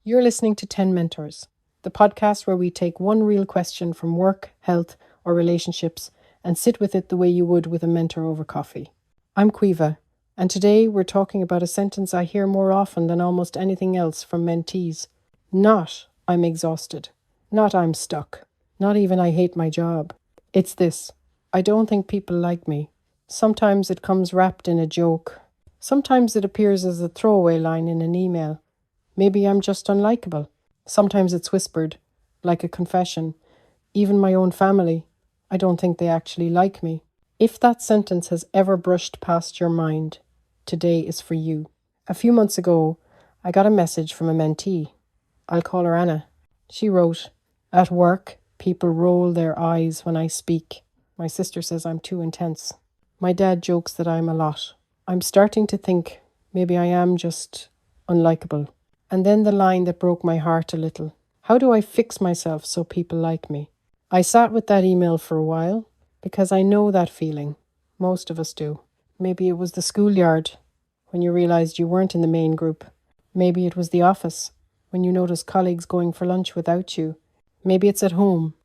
You're listening to 10 Mentors, the podcast where we take one real question from work, health, or relationships and sit with it the way you would with a mentor over coffee. I'm Caoimhe, and today we're talking about a sentence I hear more often than almost anything else from mentees. Not, I'm exhausted. Not, I'm stuck. Not even, I hate my job. It's this, I don't think people like me. Sometimes it comes wrapped in a joke. Sometimes it appears as a throwaway line in an email. Maybe I'm just unlikable. Sometimes it's whispered, like a confession. Even my own family, I don't think they actually like me. If that sentence has ever brushed past your mind, today is for you. A few months ago, I got a message from a mentee. I'll call her Anna. She wrote, "At work, people roll their eyes when I speak. My sister says I'm too intense. My dad jokes that I'm a lot. I'm starting to think maybe I am just unlikable." And then the line that broke my heart a little. How do I fix myself so people like me? I sat with that email for a while because I know that feeling. Most of us do. Maybe it was the schoolyard when you realised you weren't in the main group. Maybe it was the office when you noticed colleagues going for lunch without you. Maybe it's at home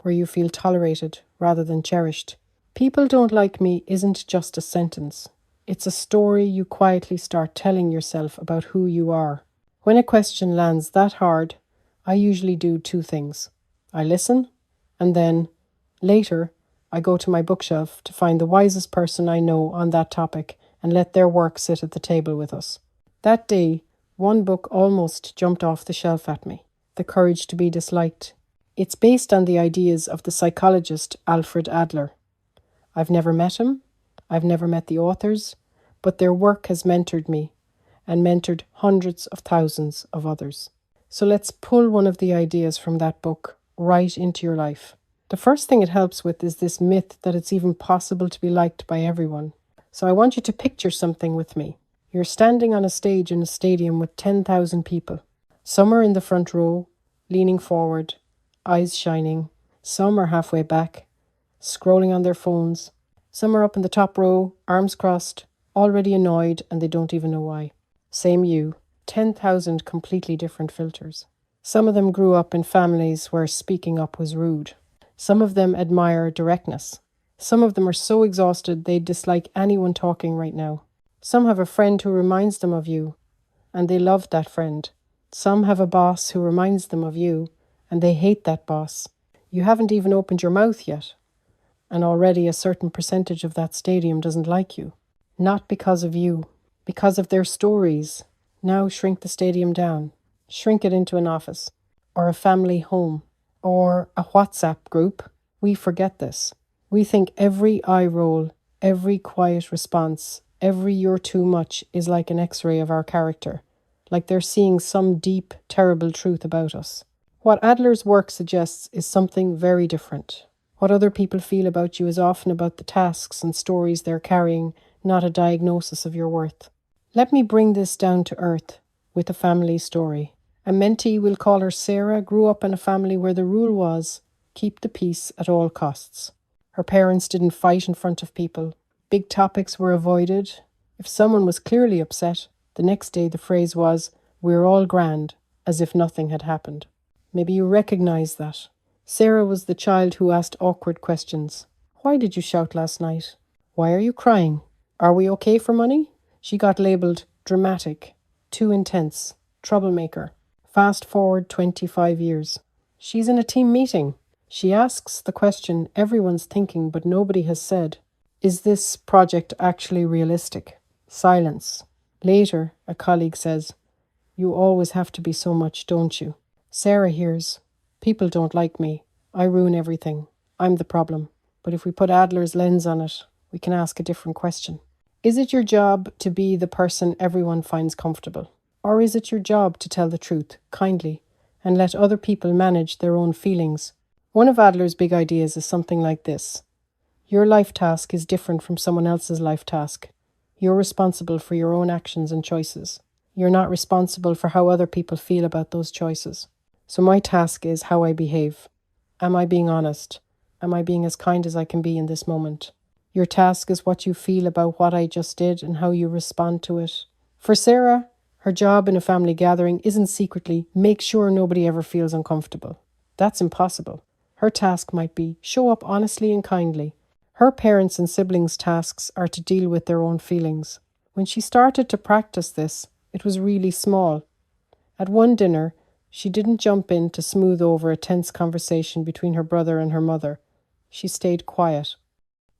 where you feel tolerated rather than cherished. People don't like me isn't just a sentence. It's a story you quietly start telling yourself about who you are. When a question lands that hard, I usually do two things. I listen, and then, later, I go to my bookshelf to find the wisest person I know on that topic and let their work sit at the table with us. That day, one book almost jumped off the shelf at me, The Courage to be Disliked. It's based on the ideas of the psychologist Alfred Adler. I've never met him, I've never met the authors, but their work has mentored me and mentored hundreds of thousands of others. So let's pull one of the ideas from that book right into your life. The first thing it helps with is this myth that it's even possible to be liked by everyone. So I want you to picture something with me. You're standing on a stage in a stadium with 10,000 people. Some are in the front row, leaning forward, eyes shining. Some are halfway back, scrolling on their phones. Some are up in the top row, arms crossed, already annoyed, and they don't even know why. Same you, 10,000 completely different filters. Some of them grew up in families where speaking up was rude. Some of them admire directness. Some of them are so exhausted they dislike anyone talking right now. Some have a friend who reminds them of you, and they love that friend. Some have a boss who reminds them of you, and they hate that boss. You haven't even opened your mouth yet, and already a certain percentage of that stadium doesn't like you. Not because of you, because of their stories. Now shrink the stadium down. Shrink it into an office, or a family home, or a WhatsApp group. We forget this. We think every eye roll, every quiet response, every "you're too much" is like an X-ray of our character, like they're seeing some deep, terrible truth about us. What Adler's work suggests is something very different. What other people feel about you is often about the tasks and stories they're carrying, not a diagnosis of your worth. Let me bring this down to earth with a family story. A mentee, we'll call her Sarah, grew up in a family where the rule was keep the peace at all costs. Her parents didn't fight in front of people. Big topics were avoided. If someone was clearly upset, the next day the phrase was, "We're all grand," as if nothing had happened. Maybe you recognize that. Sarah was the child who asked awkward questions. Why did you shout last night? Why are you crying? Are we okay for money? She got labelled dramatic, too intense, troublemaker. Fast forward 25 years. She's in a team meeting. She asks the question everyone's thinking but nobody has said. Is this project actually realistic? Silence. Later, a colleague says, "You always have to be so much, don't you?" Sarah hears, "People don't like me. I ruin everything. I'm the problem." But if we put Adler's lens on it, we can ask a different question. Is it your job to be the person everyone finds comfortable? Or is it your job to tell the truth, kindly, and let other people manage their own feelings? One of Adler's big ideas is something like this. Your life task is different from someone else's life task. You're responsible for your own actions and choices. You're not responsible for how other people feel about those choices. So my task is how I behave. Am I being honest? Am I being as kind as I can be in this moment? Your task is what you feel about what I just did and how you respond to it. For Sarah, Her job in a family gathering isn't secretly make sure nobody ever feels uncomfortable. That's impossible. Her task might be show up honestly and kindly. Her parents' and siblings' tasks are to deal with their own feelings. When she started to practice this, it was really small. At one dinner, she didn't jump in to smooth over a tense conversation between her brother and her mother. She stayed quiet.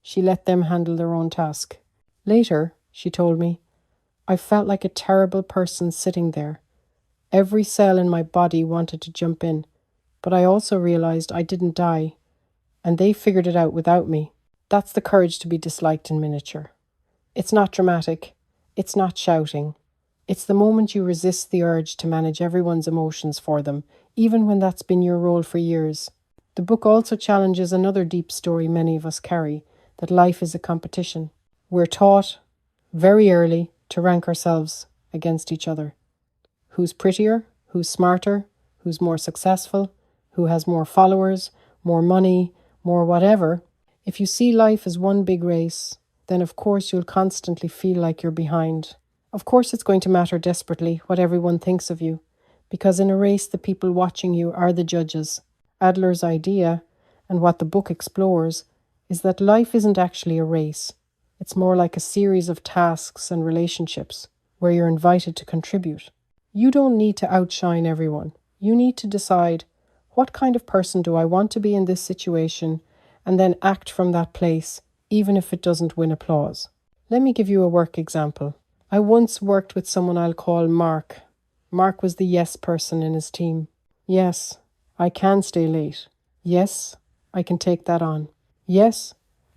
She let them handle their own task. Later, she told me, I felt like a terrible person sitting there. Every cell in my body wanted to jump in, but I also realized I didn't die, and they figured it out without me. That's the courage to be disliked in miniature. It's not dramatic. It's not shouting. It's the moment you resist the urge to manage everyone's emotions for them, even when that's been your role for years. The book also challenges another deep story many of us carry, that life is a competition. We're taught, very early, to rank ourselves against each other. Who's prettier? Who's smarter? Who's more successful? Who has more followers, more money, more whatever? If you see life as one big race, then of course you'll constantly feel like you're behind. Of course it's going to matter desperately what everyone thinks of you, because in a race the people watching you are the judges. Adler's idea, and what the book explores, is that life isn't actually a race. It's more like a series of tasks and relationships where you're invited to contribute. You don't need to outshine everyone. You need to decide, what kind of person do I want to be in this situation, and then act from that place, even if it doesn't win applause. Let me give you a work example. I once worked with someone I'll call Mark. Mark was the yes person in his team. Yes, I can stay late. Yes, I can take that on. Yes,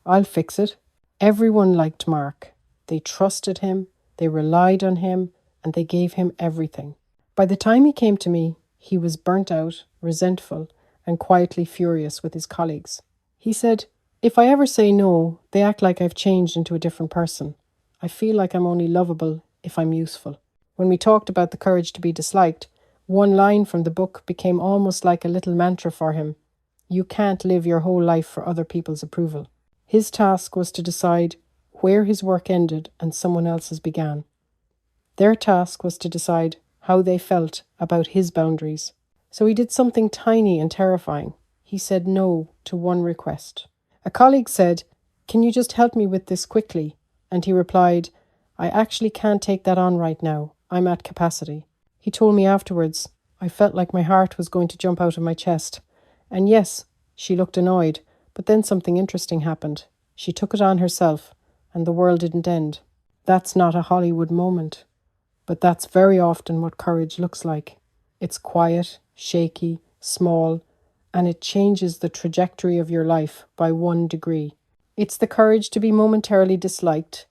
I'll fix it. Everyone liked Mark. They trusted him, they relied on him, and they gave him everything. By the time he came to me, he was burnt out, resentful, and quietly furious with his colleagues. He said, if I ever say no, they act like I've changed into a different person. I feel like I'm only lovable if I'm useful. When we talked about the courage to be disliked, one line from the book became almost like a little mantra for him. You can't live your whole life for other people's approval. His task was to decide where his work ended and someone else's began. Their task was to decide how they felt about his boundaries. So he did something tiny and terrifying. He said no to one request. A colleague said, can you just help me with this quickly? And he replied, I actually can't take that on right now. I'm at capacity. He told me afterwards, I felt like my heart was going to jump out of my chest. And yes, she looked annoyed, but then something interesting happened. She took it on herself, and the world didn't end. That's not a Hollywood moment, but that's very often what courage looks like. It's quiet, shaky, small, and it changes the trajectory of your life by 1 degree. It's the courage to be momentarily disliked,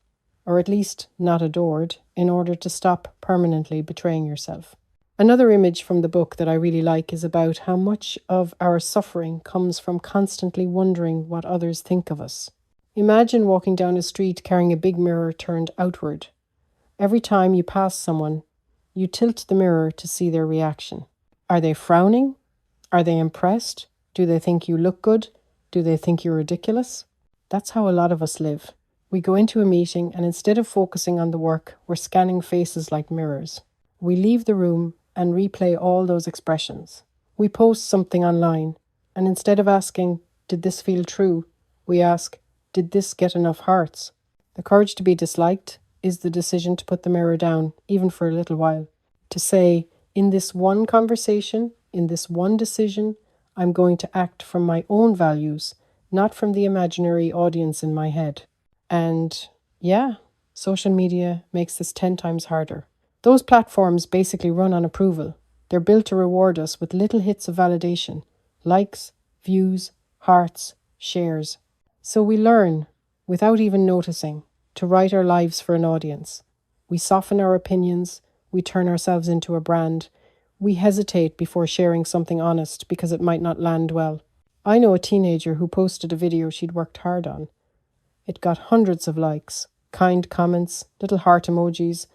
or at least not adored, in order to stop permanently betraying yourself. Another image from the book that I really like is about how much of our suffering comes from constantly wondering what others think of us. Imagine walking down a street carrying a big mirror turned outward. Every time you pass someone, you tilt the mirror to see their reaction. Are they frowning? Are they impressed? Do they think you look good? Do they think you're ridiculous? That's how a lot of us live. We go into a meeting and instead of focusing on the work, we're scanning faces like mirrors. We leave the room and replay all those expressions. We post something online, and instead of asking, did this feel true? We ask, did this get enough hearts? The courage to be disliked is the decision to put the mirror down, even for a little while. To say, in this one conversation, in this one decision, I'm going to act from my own values, not from the imaginary audience in my head. And yeah, social media makes this 10 times harder. Those platforms basically run on approval. They're built to reward us with little hits of validation, likes, views, hearts, shares. So we learn, without even noticing, to write our lives for an audience. We soften our opinions, we turn ourselves into a brand. We hesitate before sharing something honest because it might not land well. I know a teenager who posted a video she'd worked hard on. It got hundreds of likes, kind comments, little heart emojis,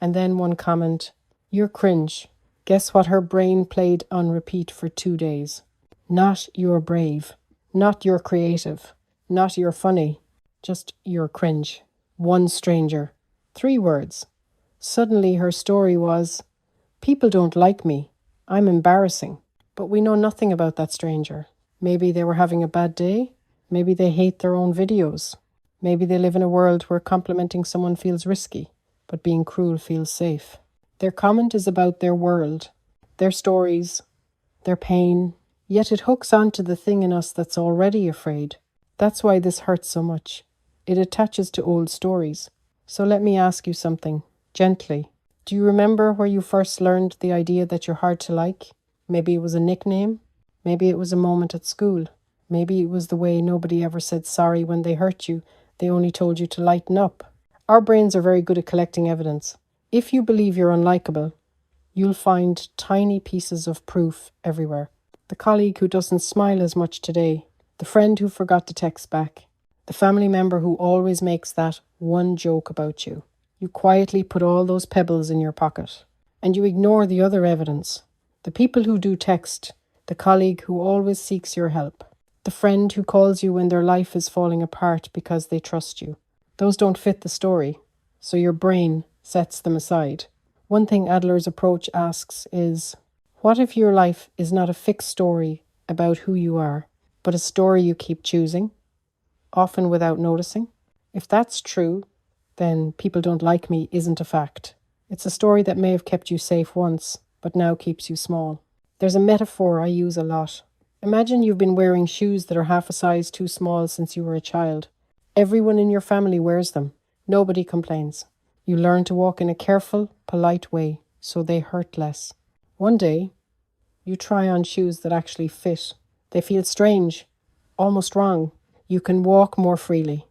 and then one comment, you're cringe. Guess what her brain played on repeat for 2 days? Not you're brave, not you're creative, not you're funny, just you're cringe. One stranger. 3 words. Suddenly her story was, "People don't like me. I'm embarrassing." But we know nothing about that stranger. Maybe they were having a bad day. Maybe they hate their own videos. Maybe they live in a world where complimenting someone feels risky, but being cruel feels safe. Their comment is about their world, their stories, their pain, yet it hooks onto the thing in us that's already afraid. That's why this hurts so much. It attaches to old stories. So let me ask you something, gently. Do you remember where you first learned the idea that you're hard to like? Maybe it was a nickname. Maybe it was a moment at school. Maybe it was the way nobody ever said sorry when they hurt you. They only told you to lighten up. Our brains are very good at collecting evidence. If you believe you're unlikable, you'll find tiny pieces of proof everywhere. The colleague who doesn't smile as much today, the friend who forgot to text back, the family member who always makes that one joke about you. You quietly put all those pebbles in your pocket, and you ignore the other evidence. The people who do text, the colleague who always seeks your help, the friend who calls you when their life is falling apart because they trust you. Those don't fit the story, so your brain sets them aside. One thing Adler's approach asks is, what if your life is not a fixed story about who you are, but a story you keep choosing, often without noticing? If that's true, then people don't like me isn't a fact. It's a story that may have kept you safe once, but now keeps you small. There's a metaphor I use a lot. Imagine you've been wearing shoes that are half a size too small since you were a child. Everyone in your family wears them. Nobody complains. You learn to walk in a careful, polite way, so they hurt less. One day, you try on shoes that actually fit. They feel strange, almost wrong. You can walk more freely.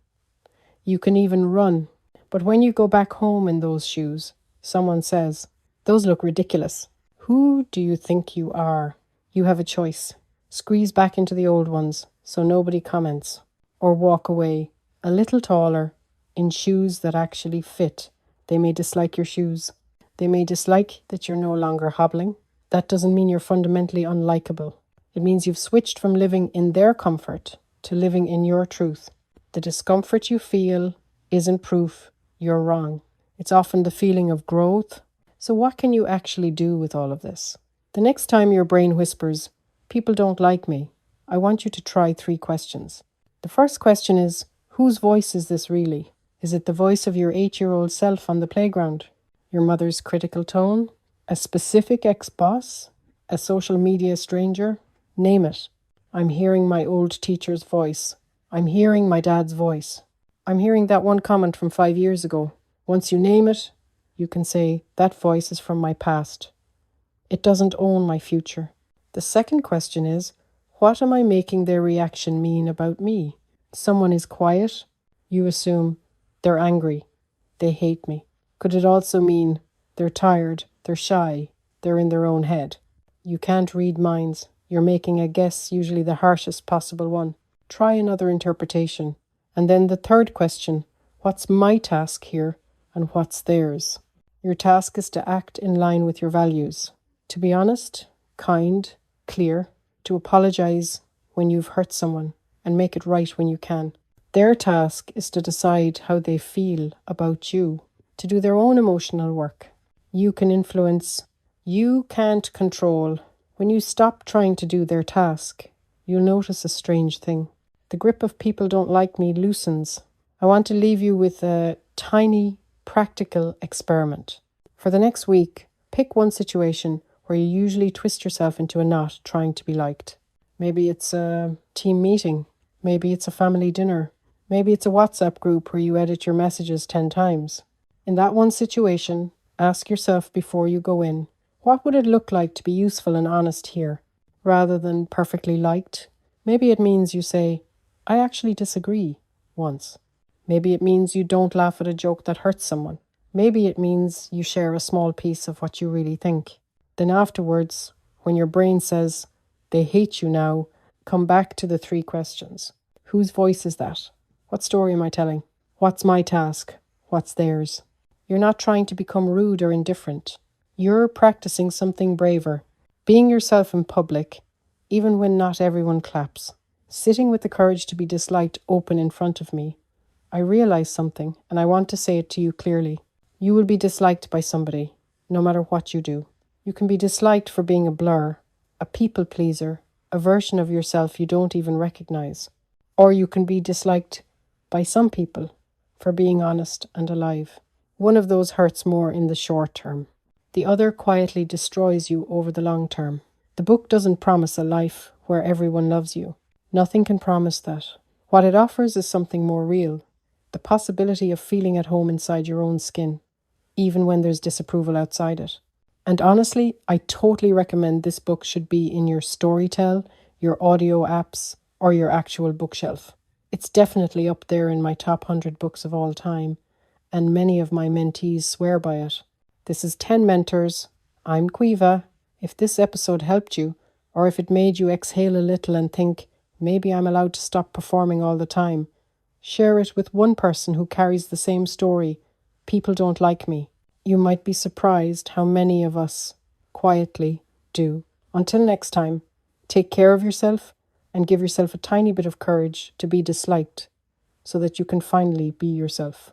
You can even run. But when you go back home in those shoes, someone says, "Those look ridiculous." Who do you think you are? You have a choice. Squeeze back into the old ones so nobody comments, or walk away a little taller in shoes that actually fit. They may dislike your shoes. They may dislike that you're no longer hobbling. That doesn't mean you're fundamentally unlikable. It means you've switched from living in their comfort to living in your truth. The discomfort you feel isn't proof you're wrong. It's often the feeling of growth. So what can you actually do with all of this? The next time your brain whispers, "People don't like me," I want you to try 3 questions. The first question is, whose voice is this really? Is it the voice of your 8-year-old self on the playground? Your mother's critical tone? A specific ex-boss? A social media stranger? Name it. I'm hearing my old teacher's voice. I'm hearing my dad's voice. I'm hearing that one comment from 5 years ago. Once you name it, you can say, that voice is from my past. It doesn't own my future. The second question is, what am I making their reaction mean about me? Someone is quiet. You assume they're angry. They hate me. Could it also mean they're tired, they're shy, they're in their own head? You can't read minds. You're making a guess, usually the harshest possible one. Try another interpretation. And then the third question, what's my task here and what's theirs? Your task is to act in line with your values. To be honest, kind, clear, to apologize when you've hurt someone and make it right when you can. Their task is to decide how they feel about you, to do their own emotional work. You can influence. You can't control. When you stop trying to do their task, you'll notice a strange thing. The grip of "people don't like me" loosens. I want to leave you with a tiny, practical experiment. For the next week, pick one situation where you usually twist yourself into a knot trying to be liked. Maybe it's a team meeting. Maybe it's a family dinner. Maybe it's a WhatsApp group where you edit your messages 10 times. In that one situation, ask yourself before you go in, what would it look like to be useful and honest here, rather than perfectly liked? Maybe it means you say, "I actually disagree," once. Maybe it means you don't laugh at a joke that hurts someone. Maybe it means you share a small piece of what you really think. Then afterwards, when your brain says, "They hate you now," come back to the 3 questions. Whose voice is that? What story am I telling? What's my task? What's theirs? You're not trying to become rude or indifferent. You're practicing something braver. Being yourself in public, even when not everyone claps. Sitting with the courage to be disliked open in front of me. I realize something, and I want to say it to you clearly. You will be disliked by somebody, no matter what you do. You can be disliked for being a blur, a people pleaser, a version of yourself you don't even recognize. Or you can be disliked by some people for being honest and alive. One of those hurts more in the short term. The other quietly destroys you over the long term. The book doesn't promise a life where everyone loves you. Nothing can promise that. What it offers is something more real, the possibility of feeling at home inside your own skin, even when there's disapproval outside it. And honestly, I totally recommend this book should be in your Storytel, your audio apps, or your actual bookshelf. It's definitely up there in my top 100 books of all time, and many of my mentees swear by it. This is 10 Mentors. I'm Caoimhe. If this episode helped you, or if it made you exhale a little and think, maybe I'm allowed to stop performing all the time, share it with one person who carries the same story. People don't like me. You might be surprised how many of us quietly do. Until next time, take care of yourself and give yourself a tiny bit of courage to be disliked so that you can finally be yourself.